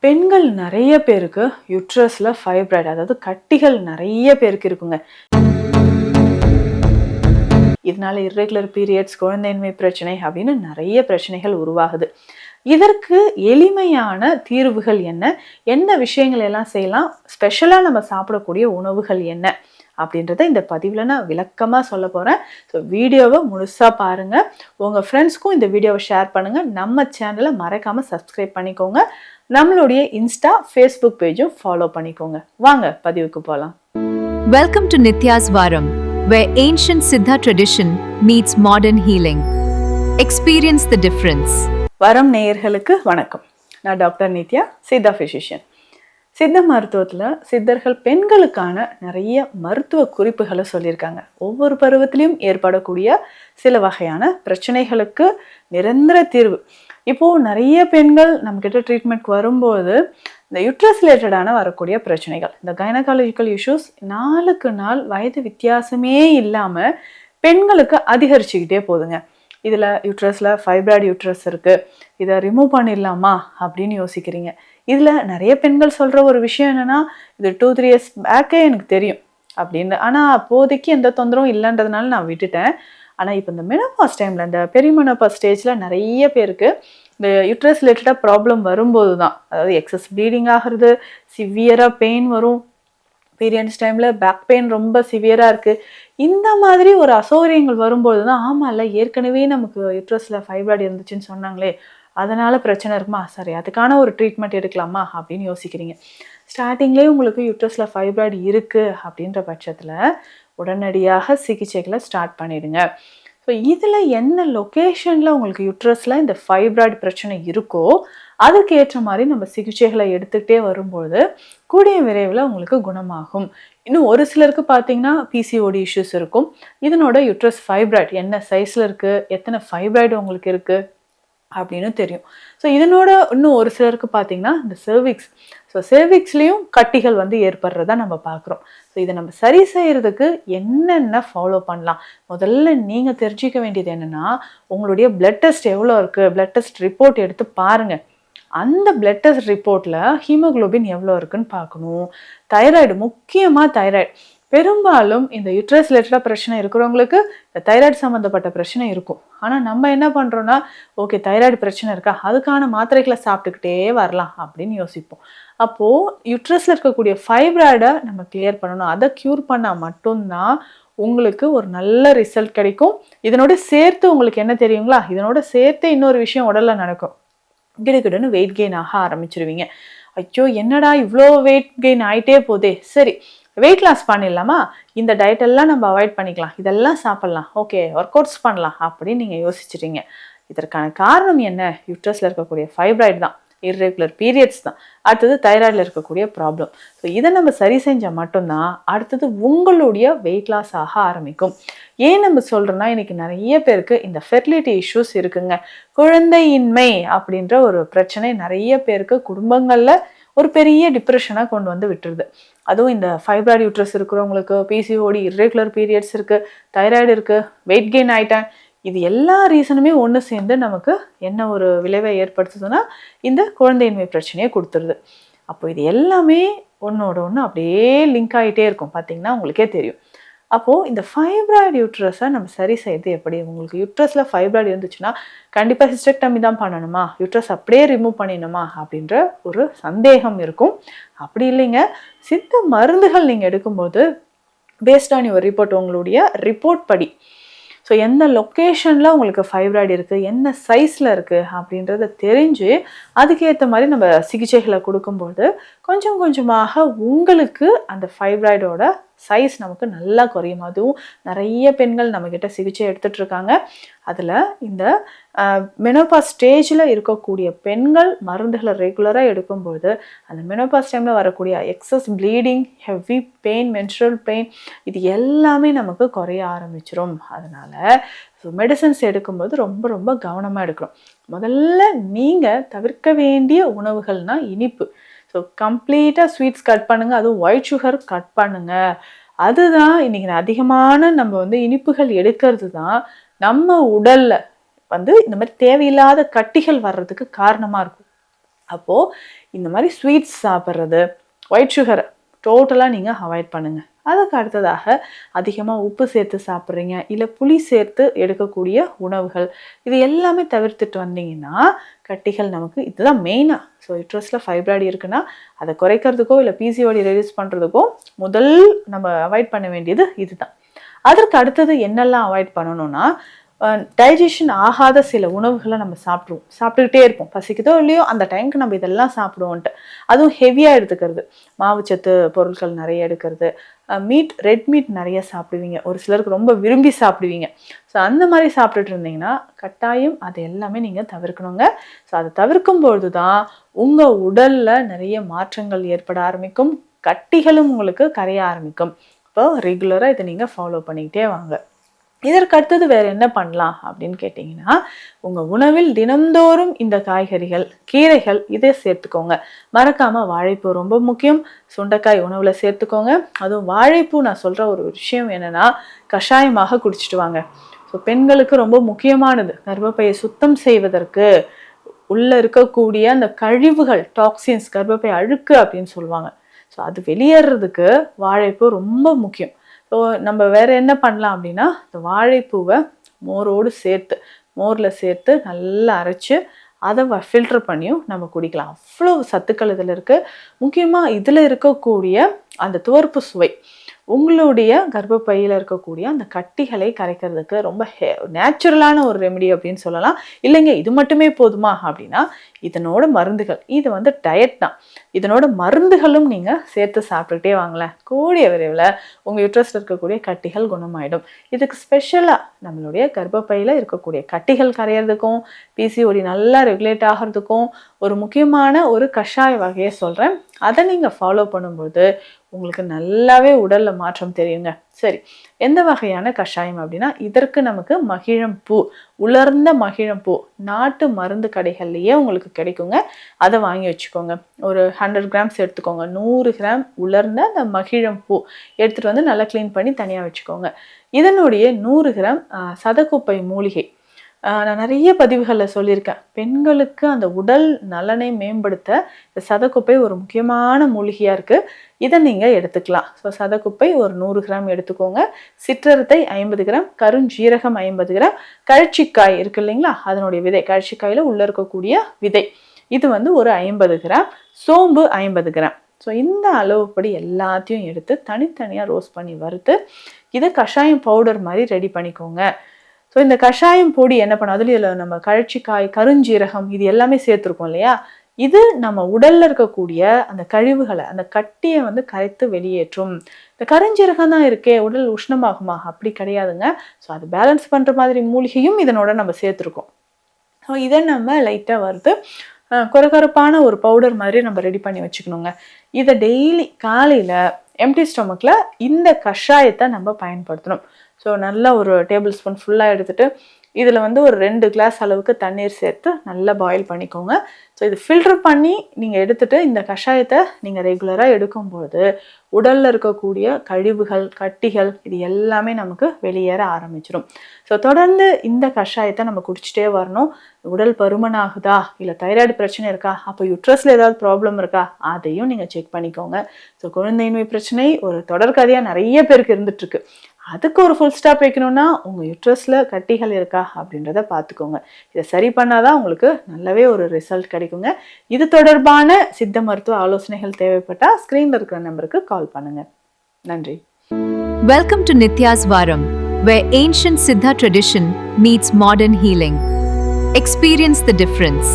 பெண்கள் நிறைய பேருக்கு யுட்ரஸ்ல ஃபைப்ராய்டு அதாவது கட்டிகள் நிறைய பேருக்கு இருக்குங்க. இதனால இர்ரெகுலர் பீரியட்ஸ், குழந்தையின்மை பிரச்சனை அப்படின்னு நிறைய பிரச்சனைகள் உருவாகுது. இதற்கு எளிமையான தீர்வுகள் என்ன, என்ன விஷயங்கள் எல்லாம் செய்யலாம், ஸ்பெஷலா நம்ம சாப்பிடக்கூடிய உணவுகள் என்ன அப்படின்றத இந்த பதிவில் நான் விளக்கமாக சொல்ல போகிறேன். ஸோ வீடியோவை முழுசாக பாருங்கள். உங்கள் ஃப்ரெண்ட்ஸ்க்கும் இந்த வீடியோவை ஷேர் பண்ணுங்கள். நம்ம சேனலை மறக்காமல் சப்ஸ்கிரைப் பண்ணிக்கோங்க. நம்மளுடைய இன்ஸ்டா, ஃபேஸ்புக் பேஜும் ஃபாலோ பண்ணிக்கோங்க. வாங்க பதிவுக்கு போகலாம். Welcome to Nitya's Varam, where ancient Siddha tradition meets modern healing. Experience the difference. வரம் நேயர்களுக்கு வணக்கம். நான் டாக்டர் நித்யா, சித்தா ஃபிசிஷியன். சித்த மருத்துவத்தில் சித்தர்கள் பெண்களுக்கான நிறைய மருத்துவ குறிப்புகளை சொல்லியிருக்காங்க. ஒவ்வொரு பருவத்திலையும் ஏற்படக்கூடிய சில வகையான பிரச்சனைகளுக்கு நிரந்தர தீர்வு. இப்போது நிறைய பெண்கள் நம்மக்கிட்ட ட்ரீட்மெண்ட்க்கு வரும்போது இந்த யுட்ரஸ் ரிலேட்டடான வரக்கூடிய பிரச்சனைகள், இந்த கைனகாலஜிக்கல் இஷ்யூஸ் நாளுக்கு நாள் வயது வித்தியாசமே இல்லாமல் பெண்களுக்கு அதிகரிச்சுக்கிட்டே போகுதுங்க. இதில் யுட்ரஸில் ஃபைப்ராய்டு யுட்ரஸ் இருக்குது, இதை ரிமூவ் பண்ணிடலாமா அப்படின்னு யோசிக்கிறீங்க. இதில் நிறைய பெண்கள் சொல்கிற ஒரு விஷயம் என்னென்னா, இது 2-3 இயர்ஸ் பேக்கே எனக்கு தெரியும் அப்படின்னு. ஆனால் அப்போதைக்கு எந்த தொந்தரவும் இல்லைன்றதுனால நான் விட்டுட்டேன். ஆனால் இப்போ இந்த மெனோபாஸ் டைமில், இந்த பெரிமெனோபாஸ் ஸ்டேஜில் நிறைய பேருக்கு இந்த யுட்ரஸ் ரிலேட்டடாக ப்ராப்ளம் வரும்போது தான், அதாவது எக்ஸஸ் ப்ளீடிங் ஆகிறது, சிவியராக பெயின் வரும், பீரியட்ஸ் டைமில் பேக் பெயின் ரொம்ப சிவியராக இருக்குது, இந்த மாதிரி ஒரு அசௌகரியங்கள் வரும்போது தான், ஆமாம் இல்லை ஏற்கனவே நமக்கு யுட்ரஸில் ஃபைப்ராய்டு இருந்துச்சுன்னு சொன்னாங்களே, அதனால் பிரச்சனை இருக்குமா, சரி அதுக்கான ஒரு ட்ரீட்மெண்ட் எடுக்கலாமா அப்படின்னு யோசிக்கிறீங்க. ஸ்டார்டிங்லேயே உங்களுக்கு யுட்ரஸில் ஃபைப்ராய்டு இருக்குது அப்படின்ற பட்சத்தில் உடனடியாக சிகிச்சைகளை ஸ்டார்ட் பண்ணிடுங்க. ஸோ இதில் என்ன லொக்கேஷனில் உங்களுக்கு யுட்ரஸில் இந்த ஃபைப்ராய்டு பிரச்சனை இருக்கோ அதுக்கு ஏற்ற மாதிரி நம்ம சிகிச்சைகளை எடுத்துக்கிட்டே வரும்போது கூடிய விரைவில் உங்களுக்கு குணமாகும். இன்னும் ஒரு சிலருக்கு பார்த்தீங்கன்னா பிசிஓடி இஷ்யூஸ் இருக்கும். இதனோட யுட்ரஸ் ஃபைப்ராய்டு என்ன சைஸில் இருக்குது, எத்தனை ஃபைப்ராய்டு உங்களுக்கு இருக்குது அப்படின்னு தெரியும். ஸோ இதனோட இன்னும் ஒரு சிலருக்கு பார்த்தீங்கன்னா இந்த செர்விக்ஸ், ஸோ செர்விக்ஸ்லேயும் கட்டிகள் ஏற்படுறதா நம்ம பார்க்குறோம். ஸோ இதை நம்ம சரி செய்கிறதுக்கு என்னென்ன ஃபாலோ பண்ணலாம், முதல்ல நீங்கள் தெரிஞ்சிக்க வேண்டியது என்னென்னா, உங்களுடைய பிளட் டெஸ்ட் எவ்வளோ இருக்குது, பிளட் டெஸ்ட் ரிப்போர்ட் எடுத்து பாருங்கள். அந்த பிளட் டெஸ்ட் ரிப்போர்ட்டில் ஹீமோக்ளோபின் எவ்வளோ இருக்குன்னு பார்க்கணும். தைராய்டு, முக்கியமாக தைராய்டு, பெரும்பாலும் இந்த யுட்ரஸ் ரிலேட்டடாக பிரச்சனை இருக்கிறவங்களுக்கு இந்த தைராய்டு சம்மந்தப்பட்ட பிரச்சனை இருக்கும். ஆனால் நம்ம என்ன பண்ணுறோன்னா, ஓகே தைராய்டு பிரச்சனை இருக்கா, அதுக்கான மாத்திரைகளை சாப்பிட்டுக்கிட்டே வரலாம் அப்படின்னு யோசிப்போம். அப்போது யுட்ரஸில் இருக்கக்கூடிய ஃபைப்ராய்டை நம்ம கிளியர் பண்ணணும். அதை க்யூர் பண்ணால் மட்டும்தான் உங்களுக்கு ஒரு நல்ல ரிசல்ட் கிடைக்கும். இதனோட சேர்த்து உங்களுக்கு என்ன தெரியுங்களா, இதனோட சேர்த்து இன்னொரு விஷயம் உடலில் நடக்கும். கிடுகிடுன்னு வெயிட் கெயின் ஆக ஆரம்பிச்சிருவீங்க. ஐயோ என்னடா இவ்வளோ வெயிட் கெயின் ஆகிட்டே போதே, சரி வெயிட் லாஸ் பண்ணிடலாமா, இந்த டயட்டெல்லாம் நம்ம அவாய்ட் பண்ணிக்கலாம், இதெல்லாம் சாப்பிட்லாம், ஓகே ஒர்க் அவுட்ஸ் பண்ணலாம் அப்படின்னு நீங்கள் யோசிச்சிட்டீங்க. இதற்கான காரணம் என்ன, யுட்ரஸில் இருக்கக்கூடிய ஃபைப்ராய்டு தான், இர்ரெகுலர் பீரியட்ஸ் தான், அடுத்தது தைராய்டில் இருக்கக்கூடிய ப்ராப்ளம். ஸோ இதை நம்ம சரி செஞ்சால் மட்டும்தான் அடுத்தது உங்களுடைய வெயிட் லாஸ் ஆக ஆரம்பிக்கும். ஏன் நம்ம சொல்கிறோன்னா, இன்றைக்கி நிறைய பேருக்கு இந்த ஃபெர்டிலிட்டி இஷ்யூஸ் இருக்குங்க. குழந்தையின்மை அப்படின்ற ஒரு பிரச்சனை நிறைய பேருக்கு குடும்பங்களில் ஒரு பெரிய டிப்ரெஷனாக கொண்டு வந்து விட்டுருது. அதுவும் இந்த ஃபைப்ராய்டு யுட்ரஸ் இருக்கிறவங்களுக்கு பிசிஓடி, இர்ரெகுலர் பீரியட்ஸ் இருக்குது, தைராய்டு இருக்குது, வெயிட் கெயின் ஆகிட்டேன், இது எல்லா ரீசனுமே ஒன்று சேர்ந்து நமக்கு என்ன ஒரு விளைவை ஏற்படுத்துதுன்னா இந்த குழந்தையின்மை பிரச்சனையை கொடுத்துருது. அப்போ இது எல்லாமே ஒன்றோட ஒன்று அப்படியே லிங்க் ஆகிட்டே இருக்கும், பார்த்தீங்கன்னா உங்களுக்கே தெரியும். அப்போது இந்த ஃபைப்ராய்டு யுட்ரஸை நம்ம சரி செய்யறது எப்படி, உங்களுக்கு யுட்ரஸில் ஃபைப்ராய்டு இருந்துச்சுன்னா கண்டிப்பாக ஹிஸ்டெக்டமி தான் பண்ணணுமா, யுட்ரஸ் அப்படியே ரிமூவ் பண்ணிடணுமா அப்படின்ற ஒரு சந்தேகம் இருக்கும். அப்படி இல்லைங்க, சித்த மருந்துகள் நீங்கள் எடுக்கும்போது பேஸ்ட் ஆன் யுவர் ரிப்போர்ட், உங்களுடைய ரிப்போர்ட் படி, ஸோ எந்த லொக்கேஷனில் உங்களுக்கு ஃபைப்ராய்டு இருக்குது, என்ன சைஸில் இருக்குது அப்படின்றத தெரிஞ்சு அதுக்கேற்ற மாதிரி நம்ம சிகிச்சைகளை கொடுக்கும்போது கொஞ்சம் கொஞ்சமாக உங்களுக்கு அந்த ஃபைப்ராய்டோட சைஸ் நமக்கு நல்லா குறையும். அதுவும் நிறைய பெண்கள் நம்மக்கிட்ட சிகிச்சை எடுத்துகிட்ருக்காங்க. அதில் இந்த மெனோபாஸ் ஸ்டேஜில் இருக்கக்கூடிய பெண்கள் மருந்துகளை ரெகுலராக எடுக்கும்போது அந்த மெனோபாஸ் டைமில் வரக்கூடிய excess bleeding, heavy pain, menstrual pain, இது எல்லாமே நமக்கு குறைய ஆரம்பிச்சிடும். அதனால் ஸோ மெடிசன்ஸ் எடுக்கும்போது ரொம்ப ரொம்ப கவனமாக எடுக்கணும். முதல்ல நீங்கள் தவிர்க்க வேண்டிய உணவுகள்னால் இனிப்பு. ஸோ கம்ப்ளீட்டாக ஸ்வீட்ஸ் கட் பண்ணுங்கள், அதுவும் ஒயிட் சுகர் கட் பண்ணுங்கள். அதுதான் இன்றைக்கி அதிகமான நம்ம இனிப்புகள் எடுக்கிறது தான் நம்ம உடலில் இந்த மாதிரி தேவையில்லாத கட்டிகள் வர்றதுக்கு காரணமாக இருக்கும். அப்போது இந்த மாதிரி ஸ்வீட்ஸ் சாப்பிட்றது, ஒயிட் சுகரை டோட்டலாக நீங்கள் அவாய்ட் பண்ணுங்கள். அதுக்கு அடுத்ததாக அதிகமாக உப்பு சேர்த்து சாப்பிட்றீங்க, இல்லை புளி சேர்த்து எடுக்கக்கூடிய உணவுகள், இது எல்லாமே தவிர்த்துட்டு வந்தீங்கன்னா கட்டிகள் நமக்கு இதுதான் மெயினாக. ஸோ யூட்ரஸில் ஃபைப்ராய்டு இருக்குன்னா அதை குறைக்கிறதுக்கோ இல்லை பிசிஓடி ரெடியூஸ் பண்ணுறதுக்கோ முதல் நம்ம அவாய்ட் பண்ண வேண்டியது இதுதான். அதற்கு அடுத்தது என்னெல்லாம் அவாய்ட் பண்ணணும்னா, டைஜஷன் ஆகாத சில உணவுகளை நம்ம சாப்பிட்டுக்கிட்டே இருப்போம். பசிக்குதோ இல்லையோ அந்த டைமுக்கு நம்ம இதெல்லாம் சாப்பிடுவோன்ட்டு. அதுவும் ஹெவியாக எடுத்துக்கிறது, மாவுச்சத்து பொருட்கள் நிறைய எடுக்கிறது, ரெட் மீட் நிறைய சாப்பிடுவீங்க, ஒரு சிலருக்கு ரொம்ப விரும்பி சாப்பிடுவீங்க. ஸோ அந்த மாதிரி சாப்பிட்டுட்டு இருந்தீங்கன்னா கட்டாயம் அது எல்லாமே நீங்கள் தவிர்க்கணுங்க. ஸோ அதை தவிர்க்கும்பொழுது தான் உங்கள் உடலில் நிறைய மாற்றங்கள் ஏற்பட ஆரம்பிக்கும், கட்டிகளும் உங்களுக்கு கரைய ஆரம்பிக்கும். இப்போ ரெகுலராக இதை நீங்கள் ஃபாலோ பண்ணிக்கிட்டே வாங்க. இதற்கு அடுத்தது வேறு என்ன பண்ணலாம் அப்படின்னு கேட்டிங்கன்னா, உங்கள் உணவில் தினந்தோறும் இந்த காய்கறிகள், கீரைகள் இதை சேர்த்துக்கோங்க. மறக்காமல் வாழைப்பூ ரொம்ப முக்கியம், சுண்டைக்காய் உணவில் சேர்த்துக்கோங்க. அதுவும் வாழைப்பூ நான் சொல்கிற ஒரு விஷயம் என்னென்னா, கஷாயமாக குடிச்சிட்டு வாங்க. ஸோ பெண்களுக்கு ரொம்ப முக்கியமானது, கர்ப்பப்பையை சுத்தம் செய்வதற்கு உள்ளே இருக்கக்கூடிய அந்த கழிவுகள், டாக்ஸின்ஸ், கர்ப்பப்பை அழுக்கு அப்படின்னு சொல்லுவாங்க. ஸோ அது வெளியேறதுக்கு வாழைப்பூ ரொம்ப முக்கியம். ஸோ நம்ம வேறு என்ன பண்ணலாம் அப்படின்னா, இந்த வாழைப்பூவை மோரில் சேர்த்து நல்லா அரைச்சி அதை ஃபில்டர் பண்ணியும் நம்ம குடிக்கலாம். அவ்வளோ சத்துக்கள் இதில் இருக்குது. முக்கியமாக இதில் இருக்கக்கூடிய அந்த துவர்ப்பு சுவை உங்களுடைய கர்ப்பப்பையில் இருக்கக்கூடிய அந்த கட்டிகளை கரைக்கிறதுக்கு ரொம்ப நேச்சுரலான ஒரு ரெமெடி அப்படின்னு சொல்லலாம். இல்லைங்க இது மட்டுமே போதுமா அப்படின்னா, இதனோட மருந்துகள், இது வந்து டயட் தான், இதனோட மருந்துகளும் நீங்கள் சேர்த்து சாப்பிட்டுக்கிட்டே வாங்களேன். கூடிய விரைவில் உங்கள் யூட்ரஸில் இருக்கக்கூடிய கட்டிகள் குணமாயிடும். இதுக்கு ஸ்பெஷலாக நம்மளுடைய கர்ப்பப்பையில் இருக்கக்கூடிய கட்டிகள் கரையிறதுக்கும் பிசிஓடி நல்லா ரெகுலேட் ஆகிறதுக்கும் ஒரு முக்கியமான ஒரு கஷாய வகையை சொல்கிறேன். அதை நீங்கள் ஃபாலோ பண்ணும்போது உங்களுக்கு நல்லாவே உடலில் மாற்றம் தெரியுங்க. சரி, எந்த வகையான கஷாயம் அப்படின்னா, இதற்கு நமக்கு மகிழம்பூ, உலர்ந்த மகிழம்பூ நாட்டு மருந்து கடைகள்லேயே உங்களுக்கு கிடைக்குங்க. அதை வாங்கி வச்சுக்கோங்க. ஒரு 100 கிராம்ஸ் எடுத்துக்கோங்க. 100 கிராம் உலர்ந்த அந்த மகிழம்பூ எடுத்துகிட்டு வந்து நல்லா க்ளீன் பண்ணி தனியாக வச்சுக்கோங்க. இதனுடைய 100 கிராம் சதக்குப்பை மூலிகை, நான் நிறைய பதிவுகளில் சொல்லியிருக்கேன், பெண்களுக்கு அந்த உடல் நலனை மேம்படுத்த இந்த சதக்குப்பை ஒரு முக்கியமான மூலிகையாக இருக்குது. இதை நீங்கள் எடுத்துக்கலாம். ஸோ சதக்குப்பை ஒரு 100 கிராம் எடுத்துக்கோங்க. சிற்றரத்தை 50 கிராம், கருஞ்சீரகம் 50 கிராம், கழச்சிக்காய் இருக்கு இல்லைங்களா, அதனுடைய விதை, கழச்சிக்காயில் உள்ளே இருக்கக்கூடிய விதை, இது வந்து ஒரு 50 கிராம், சோம்பு 50 கிராம். ஸோ இந்த அளவுப்படி எல்லாத்தையும் எடுத்து தனித்தனியாக ரோஸ்ட் பண்ணி வறுத்து இதை கஷாயம் பவுடர் மாதிரி ரெடி பண்ணிக்கோங்க. ஸோ இந்த கஷாயம் பொடி என்ன பண்ணும், அதுலேயும் இதில் நம்ம கழச்சிக்காய், கருஞ்சீரகம் இது எல்லாமே சேர்த்துருக்கோம் இல்லையா, இது நம்ம உடலில் இருக்கக்கூடிய அந்த கழிவுகளை, அந்த கட்டியை வந்து கரைத்து வெளியேற்றும். இந்த கருஞ்சீரகம் தான் இருக்கே உடல் உஷ்ணமாகுமா, அப்படி கிடையாதுங்க. ஸோ அது பேலன்ஸ் பண்ணுற மாதிரி மூலிகையும் இதனோட நம்ம சேர்த்துருக்கோம். ஸோ இதை நம்ம லைட்டாக வறுத்து கொரகொரப்பான ஒரு பவுடர் மாதிரி நம்ம ரெடி பண்ணி வச்சுக்கணுங்க. இதை டெய்லி காலையில் எம்டி ஸ்டொமக்கில் இந்த கஷாயத்தை நம்ம பயன்படுத்தணும். ஸோ நல்லா ஒரு டேபிள் ஸ்பூன் ஃபுல்லாக எடுத்துகிட்டு இதில் வந்து ஒரு 2 கிளாஸ் அளவுக்கு தண்ணீர் சேர்த்து நல்லா பாயில் பண்ணிக்கோங்க. ஸோ இது ஃபில்டர் பண்ணி நீங்கள் எடுத்துகிட்டு இந்த கஷாயத்தை நீங்கள் ரெகுலராக எடுக்கும்போது உடலில் இருக்கக்கூடிய கழிவுகள், கட்டிகள் இது எல்லாமே நமக்கு வெளியேற ஆரம்பிச்சிடும். ஸோ தொடர்ந்து இந்த கஷாயத்தை நம்ம குடிச்சிட்டே வரணும். உடல் பருமனாகுதா, இல்லை தைராய்டு பிரச்சனை இருக்கா, அப்போ யூட்ரஸில் ஏதாவது ப்ராப்ளம் இருக்கா, அதையும் நீங்கள் செக் பண்ணிக்கோங்க. ஸோ குழந்தையின்மை பிரச்சனை ஒரு தொடர்கதையாக நிறைய பேருக்கு இருந்துகிட்ருக்கு. அதுக்கு ஒரு ஃபுல் ஸ்டாப் வைக்கணும்னா உங்கள் யூட்ரஸில் கட்டிகள் இருக்கா அப்படின்றத பார்த்துக்கோங்க. இதை சரி பண்ணாதான் உங்களுக்கு நல்லாவே ஒரு ரிசல்ட் கிடைக்குங்க. இது தொடர்பான சித்த மருத்துவ ஆலோசனைகள் தேவைப்பட்டால் ஸ்க்ரீனில் இருக்கிற நம்பருக்கு கால் பண்ணுங்கள். நன்றி. Welcome to Nitya's Varam, where ancient Siddha tradition meets modern healing. Experience the difference.